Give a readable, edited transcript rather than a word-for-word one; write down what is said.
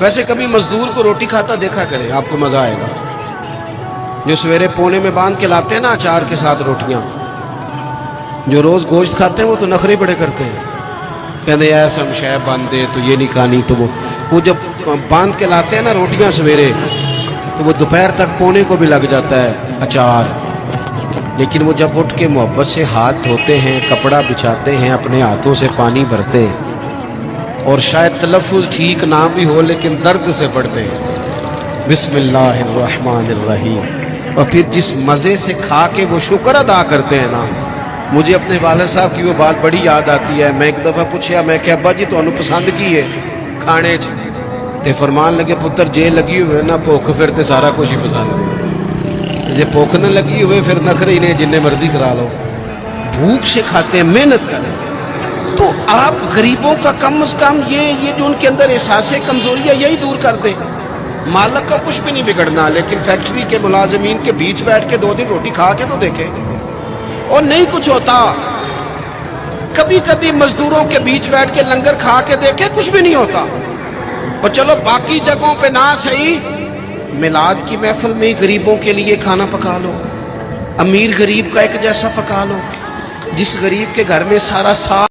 ویسے کبھی مزدور کو روٹی کھاتا دیکھا کرے، آپ کو مزہ آئے گا۔ جو سویرے پونے میں باندھ کے لاتے ہیں نا اچار کے ساتھ روٹیاں، جو روز گوشت کھاتے ہیں وہ تو نخرے بڑے کرتے ہیں، کہتے ہیں ایسا شے باندھے تو یہ نہیں کھانی، تو وہ جب باندھ کے لاتے ہیں نا روٹیاں سویرے، تو وہ دوپہر تک پونے کو بھی لگ جاتا ہے اچار، لیکن وہ جب اٹھ کے محبت سے ہاتھ دھوتے ہیں، کپڑا بچھاتے ہیں، اپنے ہاتھوں سے پانی بھرتے، اور شاید تلفظ ٹھیک نہ بھی ہو لیکن درد سے پڑھتے ہیں بسم اللہ الرحمن الرحیم، اور پھر جس مزے سے کھا کے وہ شکر ادا کرتے ہیں نا، مجھے اپنے والد صاحب کی وہ بات بڑی یاد آتی ہے۔ میں ایک دفعہ پوچھا، میں کہ ابا جی تو انہوں پسند کی ہے کھانے تے فرمان لگے پتر جے لگی ہوئے نا بھوک پھر تے سارا کچھ ہی پسند ہے، جے بھوک نہ لگی ہوئے پھر نخرے ہی نہیں، جنہیں مرضی کرا لو، بھوک سے کھاتے ہیں، محنت کریں۔ تو آپ غریبوں کا کم از کم یہ جو ان کے اندر احساس کمزوری ہے یہی دور کر دیں۔ مالک کا کچھ بھی نہیں بگڑنا، لیکن فیکٹری کے ملازمین کے بیچ بیٹھ کے 2 دن روٹی کھا کے تو دیکھیں، اور نہیں کچھ ہوتا۔ کبھی کبھی مزدوروں کے بیچ بیٹھ کے لنگر کھا کے دیکھیں، کچھ بھی نہیں ہوتا۔ اور چلو باقی جگہوں پہ نہ صحیح، میلاد کی محفل میں غریبوں کے لیے کھانا پکا لو، امیر غریب کا ایک جیسا پکا لو، جس غریب کے گھر میں سارا سال